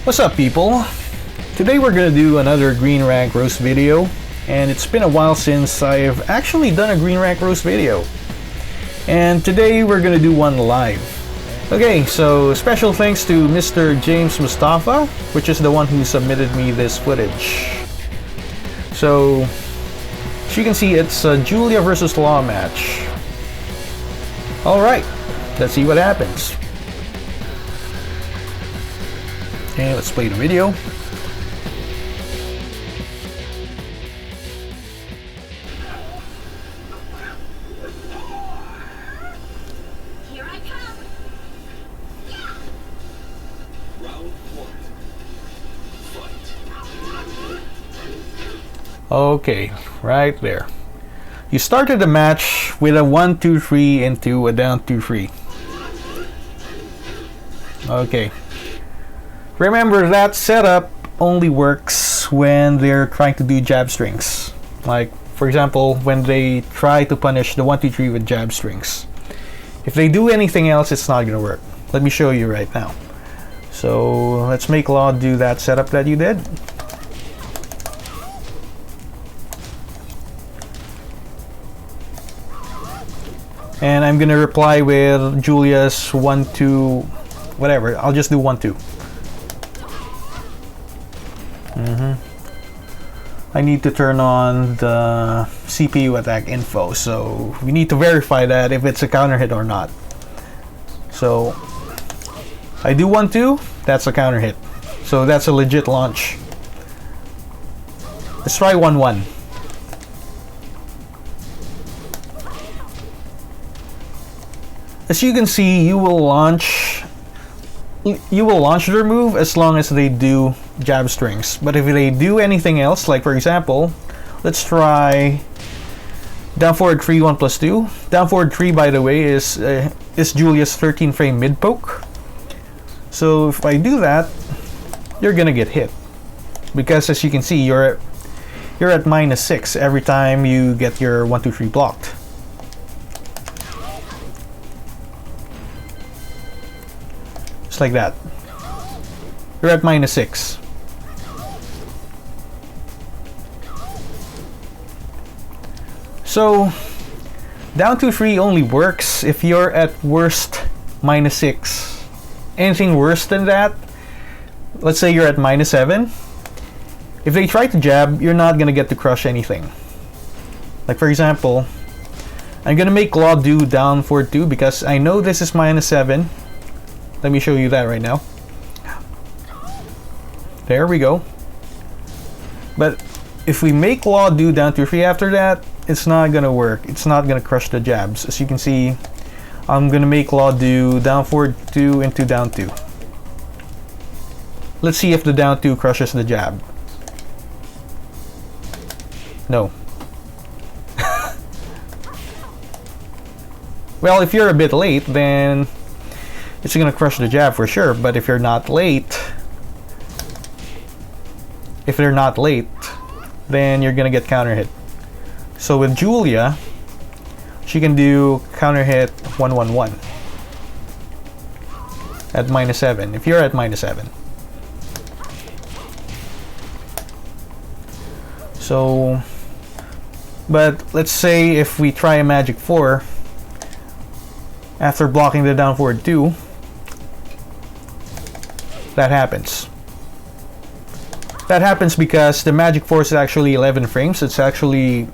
What's up, people? Today we're gonna do another green rank roast video, and it's been a while since I've actually done a green rank roast video, and today we're gonna do one live. Okay, so special thanks to Mr. James Mustafa, which is the one who submitted me this footage. So as you can see, it's a Julia versus Law match. Alright, let's see what happens. Okay, let's play the video. Here I come. Round one. Fight. Okay, right there. You started the match with a 1-2-3 into a down 2-3. Okay. Remember, that setup only works when they're trying to do jab strings. Like, for example, when they try to punish the 1-2-3 with jab strings. If they do anything else, it's not gonna work. Let me show you right now. So let's make Law do that setup that you did. And I'm gonna reply with Julia's 1-2, whatever. I'll just do 1-2. I need to turn on the CPU attack info, so we need to verify that if it's a counter hit or not. So I do 1-2, that's a counter hit, so that's a legit launch. Let's try 1-1. As you can see, you will launch their move as long as they do jab strings. But if they do anything else, like for example, let's try down forward 3 1+2. Down forward 3, by the way, is Julia's 13 frame mid poke. So if I do that, you're gonna get hit, because as you can see, you're at -6 every time you get your 1-2-3 blocked. Just like that. You're at -6. So down 2-3 only works if you're at worst -6. Anything worse than that, let's say you're at -7. If they try to jab, you're not gonna get to crush anything. Like for example, I'm gonna make Law do down forward 2 because I know this is -7. Let me show you that right now. There we go. But if we make Law do down 2-3 after that, it's not gonna work. It's not gonna crush the jabs. As you can see, I'm gonna make Law do down forward 2 into down 2. Let's see if the down 2 crushes the jab. No. Well, if you're a bit late, then it's gonna crush the jab for sure. But if you're not late, then you're gonna get counter hit. So with Julia, she can do counter hit 1-1-1 at -7 if you're at -7. So, but let's say if we try a magic 4 after blocking the down forward 2, that happens. That happens because the magic 4 is actually 11 frames. It's actually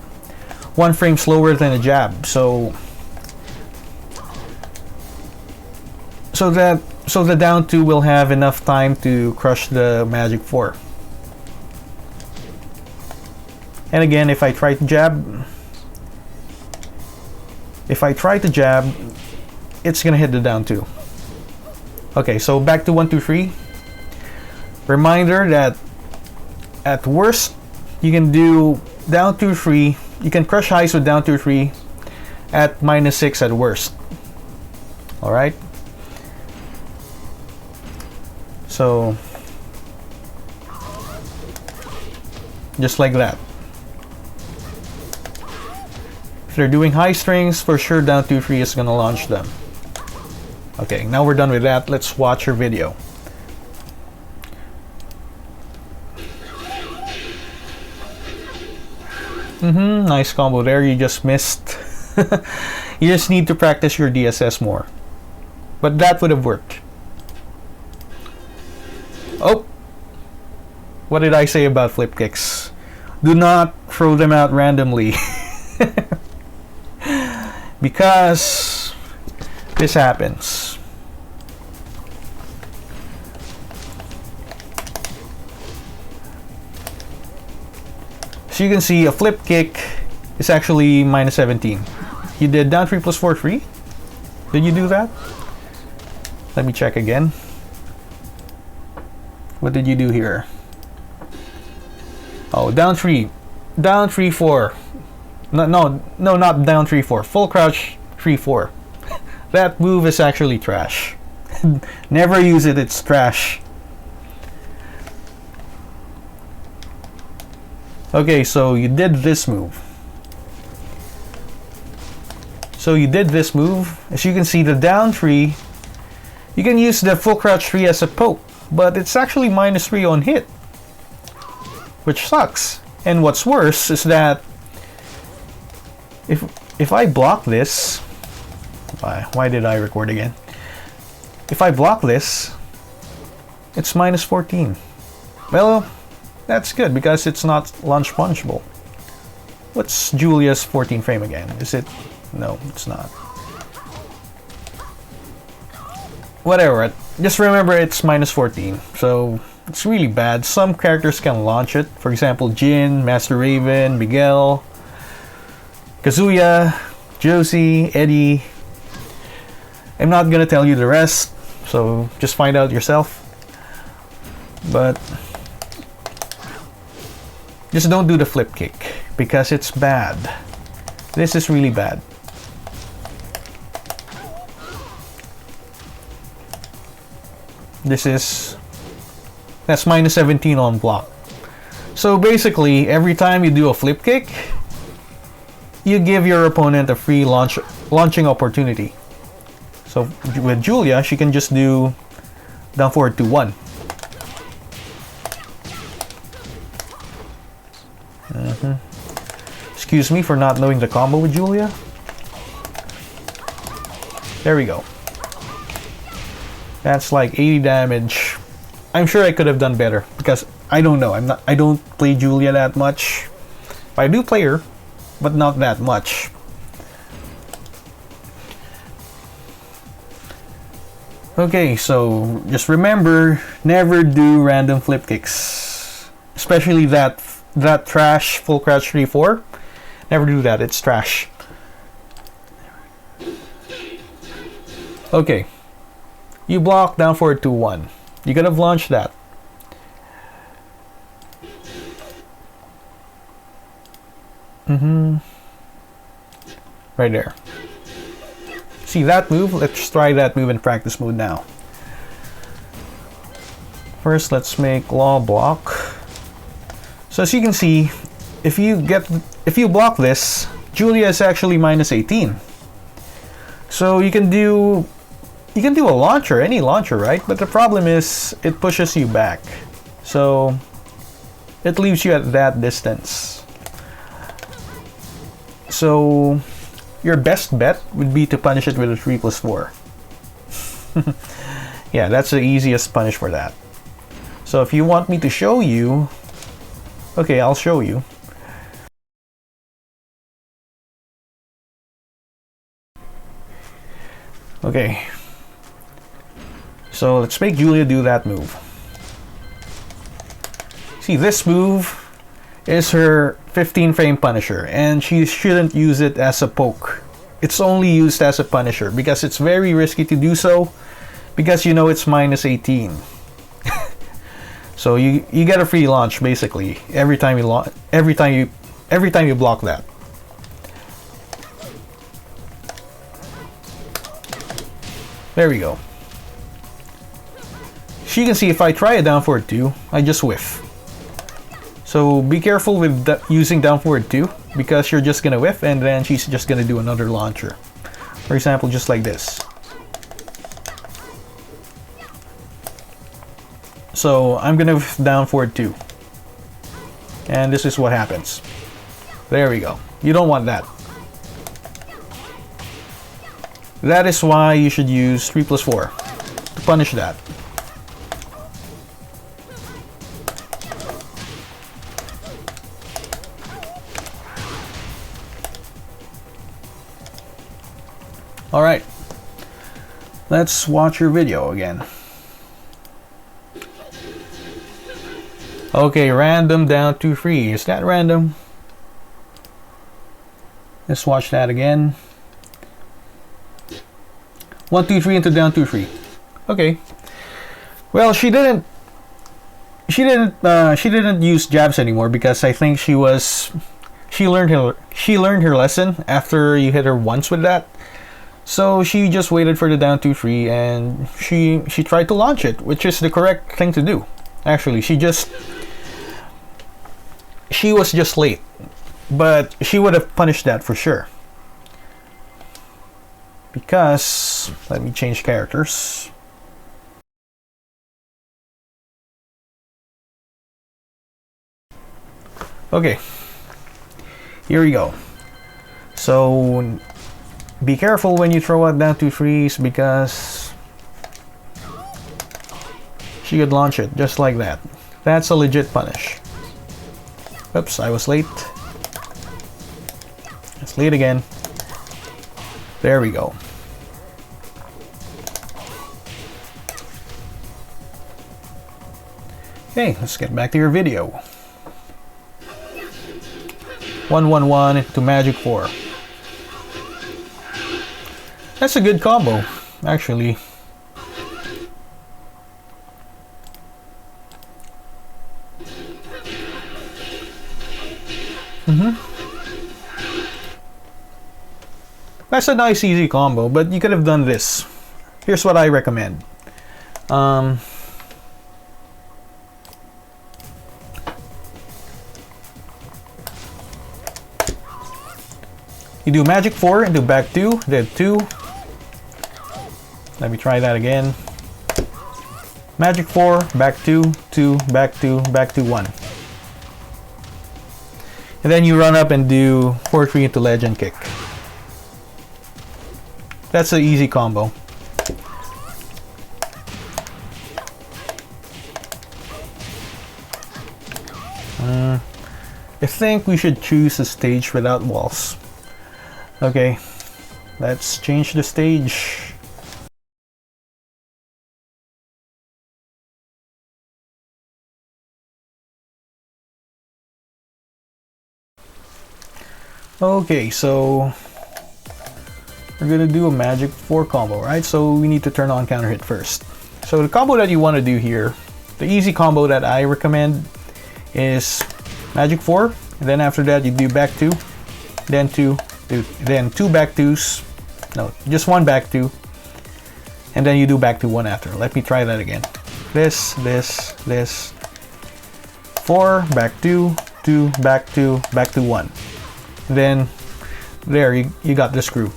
1 frame slower than a jab. So the down 2 will have enough time to crush the magic 4. And again, if I try to jab, it's gonna hit the down 2. Okay, so back to 1-2-3. Reminder that at worst, you can do down 2-3. You can crush highs with down 2-3 at -6 at worst. All right. So just like that. If they're doing high strings, for sure down 2-3 is gonna launch them. Okay, now we're done with that. Let's watch your video. Nice combo there. You just missed. You just need to practice your DSS more. But that would have worked. Oh! What did I say about flip kicks? Do not throw them out randomly. Because this happens. So you can see a flip kick is actually minus 17. You did down 3 plus 4 3? Did you do that? Let me check again. What did you do here? Oh, down 3. Down 3 4. No, not down 3 4. Full crouch 3 4. That move is actually trash. Never use it, it's trash. Okay, so you did this move. As you can see, the down 3, you can use the full crouch 3 as a poke, but it's actually minus 3 on hit, which sucks. And what's worse is that if I block this, why did I record again? If I block this, it's minus 14. Well, that's good because it's not launch punchable. What's Julia's 14 frame again? Is it? No, it's not. Whatever. Just remember it's minus 14. So it's really bad. Some characters can launch it. For example, Jin, Master Raven, Miguel, Kazuya, Josie, Eddie. I'm not gonna tell you the rest, so just find out yourself. But just don't do the flip kick because it's bad. This is really bad. That's minus 17 on block. So basically, every time you do a flip kick, you give your opponent a free launching opportunity. So with Julia, she can just do down forward to 1. Excuse me for not knowing the combo with Julia. There we go. That's like 80 damage. I'm sure I could have done better because I don't know. I don't play Julia that much. I do play her, but not that much. Okay, so just remember, never do random flip kicks, especially that trash full crouch 3-4. Never do that. It's trash. Okay, you block down forward to 1. You could have launched that. Right there. See that move? Let's try that move in practice mode now. First, let's make law block. So as you can see, if you block this, Julia is actually minus 18. So you can do a launcher, any launcher, right? But the problem is it pushes you back. So it leaves you at that distance. So your best bet would be to punish it with a 3 plus 4. Yeah, that's the easiest punish for that. So if you want me to show you, okay, I'll show you. Okay. So let's make Julia do that move. See, this move is her 15 frame punisher, and she shouldn't use it as a poke. It's only used as a punisher because it's very risky to do so because you know it's minus 18. So you get a free launch basically every time you block that. There we go. So you can see if I try a down forward 2, I just whiff. So be careful with using down forward 2 because you're just gonna whiff and then she's just gonna do another launcher. For example, just like this. So I'm gonna whiff down forward 2. And this is what happens. There we go. You don't want that. That is why you should use 3+4 to punish that. Alright. Let's watch your video again. Okay, random down to 3. Is that random? Let's watch that again. 1, 2, 3 into down 2, 3. Okay. Well, she didn't use jabs anymore because I think she learned her lesson after you hit her once with that. So she just waited for the down 2, 3 and she tried to launch it, which is the correct thing to do. Actually, she was just late, but she would have punished that for sure. Because, let me change characters. Okay, here we go. So, be careful when you throw out down 2, 3s because she could launch it just like that. That's a legit punish. Oops, I was late. It's late again. There we go. Okay, let's get back to your video. 1, 1, 1 to magic 4. That's a good combo, actually. That's a nice easy combo, but you could have done this. Here's what I recommend. You do magic 4 into back 2, then 2. Let me try that again. Magic 4, back 2, 2, back 2, back 2, 1. And then you run up and do 4, 3 into legend kick. That's an easy combo. I think we should choose a stage without walls. Okay, let's change the stage. Okay, so we're gonna do a magic 4 combo, right? So we need to turn on counter hit first. So the combo that you want to do here, the easy combo that I recommend is magic 4, and then after that you do back 2, then 2, then 2 back 2s, no, just 1 back 2, and then you do back to 1 after. Let me try that again. This, 4, back 2, 2, back 2, back to 1. Then there you got the screw.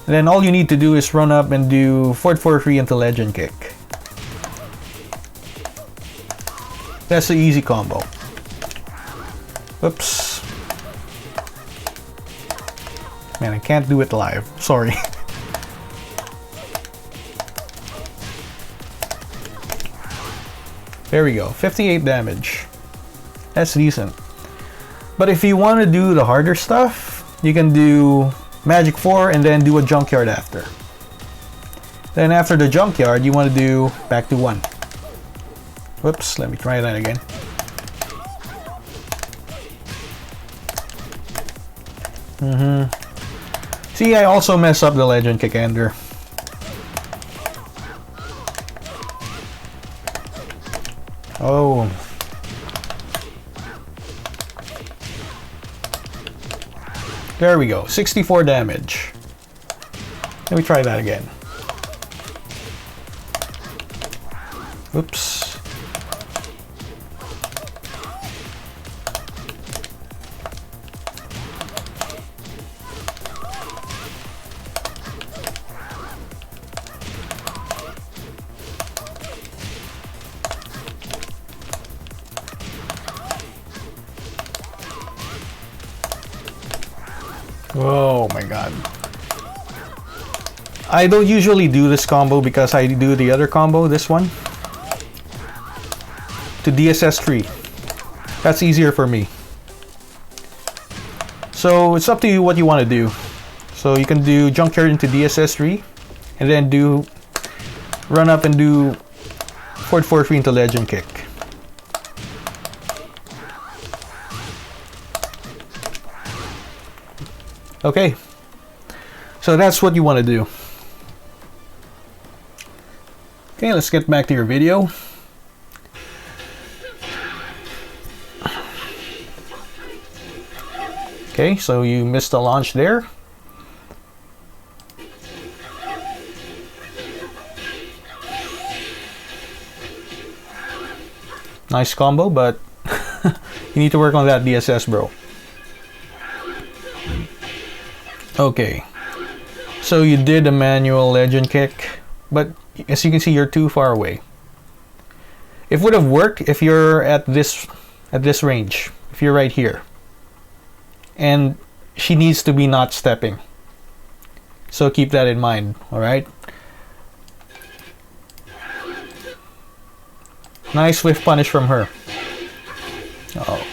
Then all you need to do is run up and do 4, 4, 3 into legend kick. That's the easy combo. Oops. Man, I can't do it live. Sorry. There we go. 58 damage. That's decent. But if you want to do the harder stuff, you can do magic 4 and then do a junkyard after. Then after the junkyard, you want to do back to 1. Whoops, let me try that again. See, I also mess up the legend kick ender. Oh. There we go, 64 damage. Let me try that again. Oops. Oh my god. I don't usually do this combo because I do the other combo, this one, to DSS 3. That's easier for me. So it's up to you what you want to do. So you can do Junkyard into DSS 3 and then do run up and do forward 4-3 into Legend Kick. Okay, so that's what you want to do. Okay, let's get back to your video. Okay, so you missed the launch there. Nice combo, but you need to work on that DSS, bro. Okay, so you did a manual Legend Kick, but as you can see, you're too far away. It would have worked if you're at this range, if you're right here, and she needs to be not stepping. So keep that in mind. All right. Nice swift punish from her. Oh.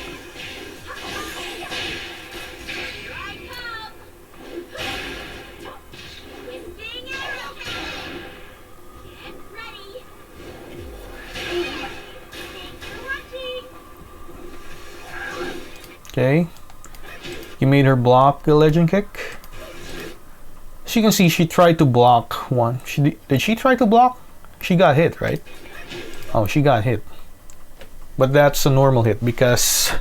Okay, you made her block the Legend Kick. As you can see, she tried to block one. Did she try to block? She got hit, right? Oh, she got hit. But that's a normal hit because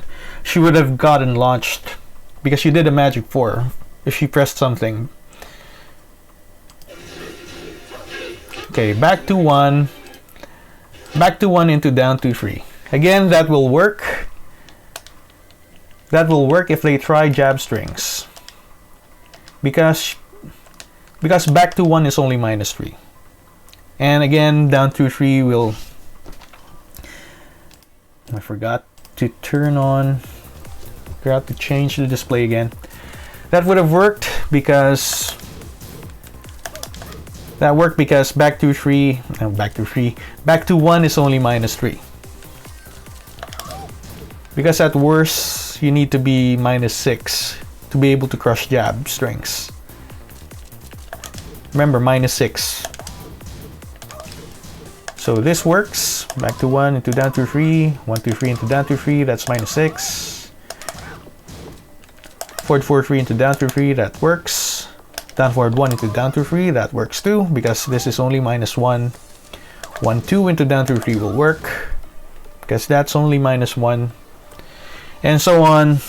she would have gotten launched because she did a magic 4 if she pressed something. Okay, back to 1. Back to 1 into down to 3. Again, that will work. That will work if they try jab strings. Because back to 1 is only -3. And again, down to 3 will... I forgot to turn on... Forgot to change the display again. That would have worked because... That worked because back to 3... No, back to 3... Back to 1 is only -3. Because at worst, you need to be -6 to be able to crush jab strings. Remember, -6. So this works. Back to 1 into down to 3. 1 to 3 into down to 3. That's -6. Forward 4-3 into down to 3. That works. Down forward 1 into down to 3. That works too because this is only -1. 1-2 into down to 3 will work because that's only -1. And so on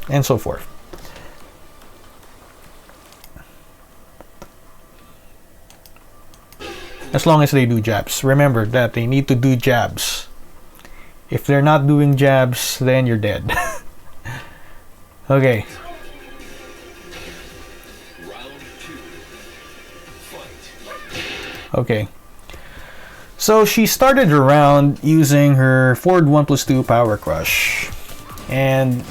and so forth. As long as they do jabs. Remember that they need to do jabs. If they're not doing jabs, then you're dead. Okay. Okay. So she started the round using her forward 1+2 power crush. And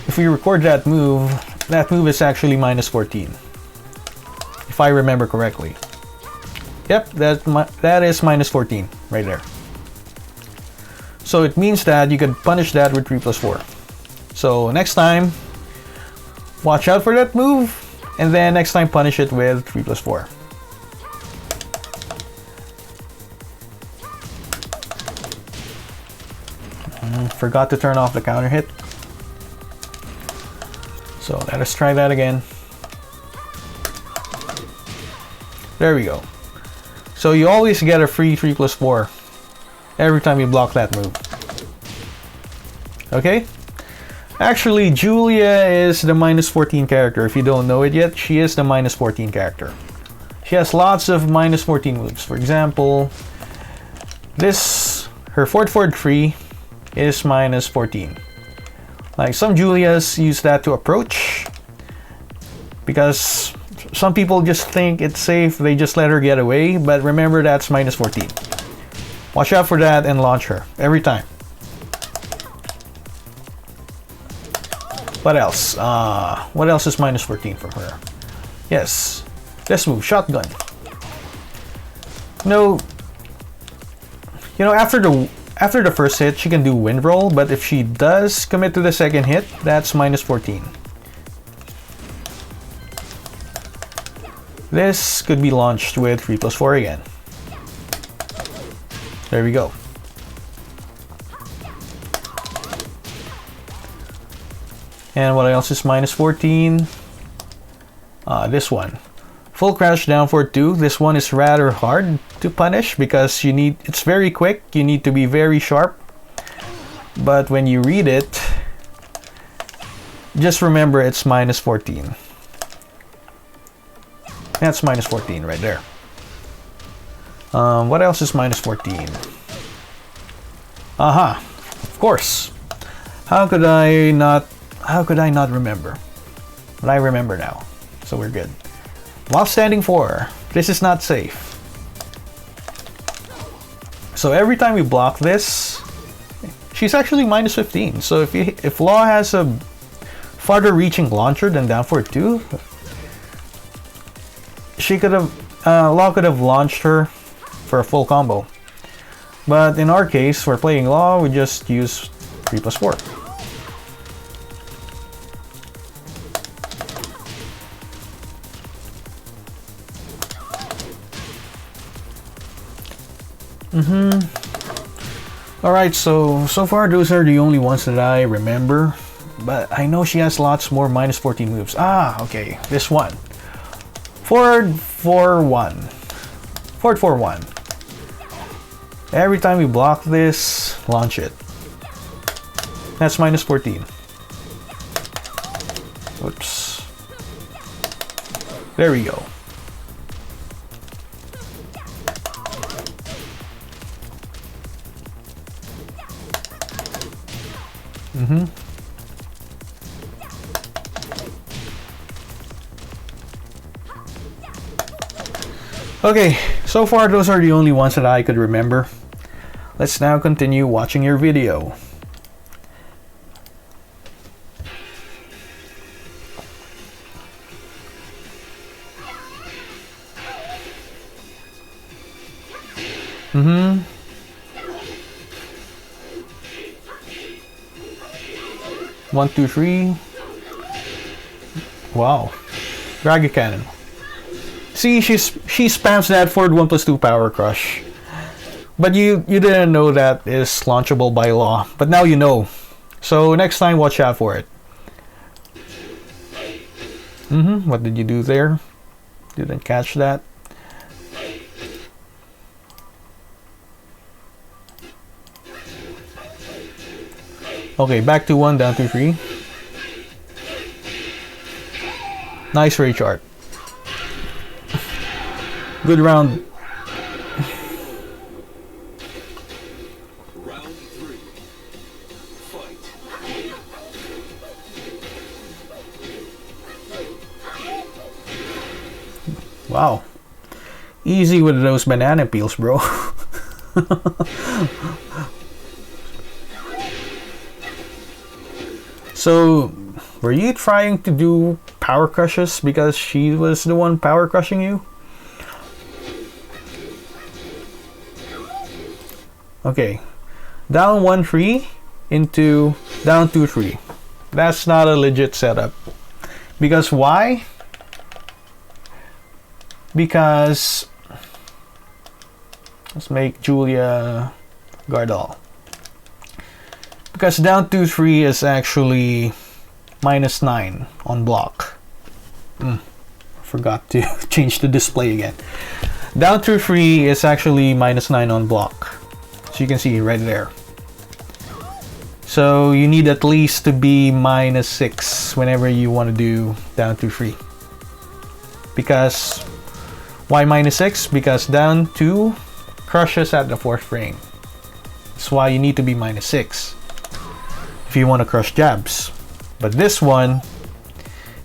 if we record that move is actually -14. If I remember correctly. Yep, that is -14 right there. So it means that you could punish that with 3+4. So next time, watch out for that move, and then next time punish it with 3+4. Forgot to turn off the counter hit. So let us try that again. There we go. So you always get a free 3+4 every time you block that move. Okay? Actually, Julia is the -14 character. If you don't know it yet, she is the -14 character. She has lots of -14 moves. For example, her forward 3 is -14. Like some Julias use that to approach because some people just think it's safe, they just let her get away, but remember that's -14. Watch out for that and launch her every time. What else? What else is minus 14 from her? Yes, this move, shotgun. No, you know, after the first hit, she can do wind roll, but if she does commit to the second hit, that's minus 14. This could be launched with 3+4 again. There we go. And what else is minus 14? This one. Full crash down for 2. This one is rather hard to punish because it's very quick. You need to be very sharp. But when you read it, just remember it's minus 14. That's minus 14 right there. What else is minus 14? Aha, of course. How could I not remember? But I remember now, so we're good. While standing 4, this is not safe. So every time we block this, she's actually minus 15. So if Law has a farther reaching launcher than down for 2, Law could have launched her for a full combo. But in our case, we're playing Law, we just use 3+4. Alright, so far those are the only ones that I remember. But I know she has lots more minus 14 moves. Ah, okay, this one. Forward 4-1. Forward 4-1. Every time we block this, launch it. That's minus 14. Oops. There we go. Okay, so far those are the only ones that I could remember. Let's now continue watching your video. One, two, three. Wow. Dragon Cannon. See, she spams that for 1+2 Power Crush. But you didn't know that is launchable by Law. But now you know. So next time, watch out for it. What did you do there? Didn't catch that. Okay, back to 1, down to 3. Nice Ray chart. Good round. Round 3. Fight. Wow. Easy with those banana peels, bro. So, were you trying to do power crushes because she was the one power crushing you? Okay, down 1-3 into down 2-3. That's not a legit setup. Because why? Because let's make Julia Gardal. Because down 2-3 is actually -9 on block. Forgot to change the display again. Down 2-3 is actually -9 on block. So you can see right there. So you need at least to be -6 whenever you want to do down 2-3. Because why -6? Because down 2 crushes at the 4th frame. That's why you need to be -6 if you want to crush jabs. But this one,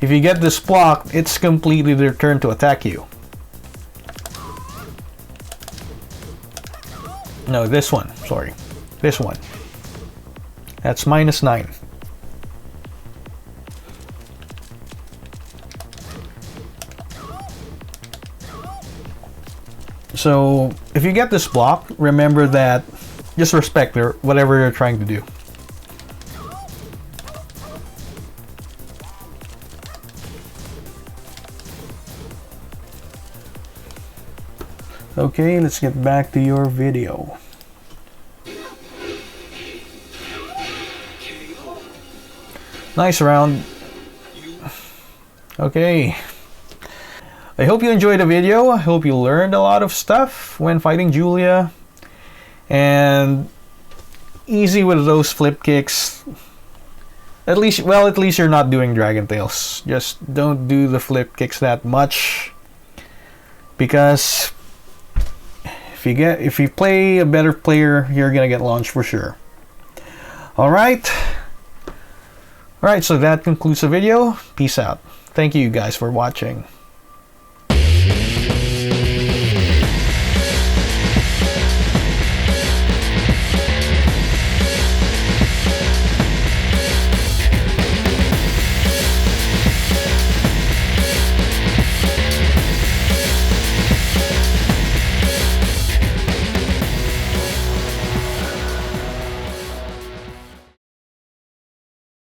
if you get this blocked, it's completely their turn to attack you. No, this one, sorry. This one. That's -9. So if you get this block, remember that just respect whatever they're trying to do. Okay, let's get back to your video. Nice round. Okay. I hope you enjoyed the video. I hope you learned a lot of stuff when fighting Julia. And easy with those flip kicks. At least you're not doing Dragon Tails. Just don't do the flip kicks that much. Because if you play a better player, you're gonna get launched for sure. Alright, so that concludes the video. Peace out. Thank you guys for watching.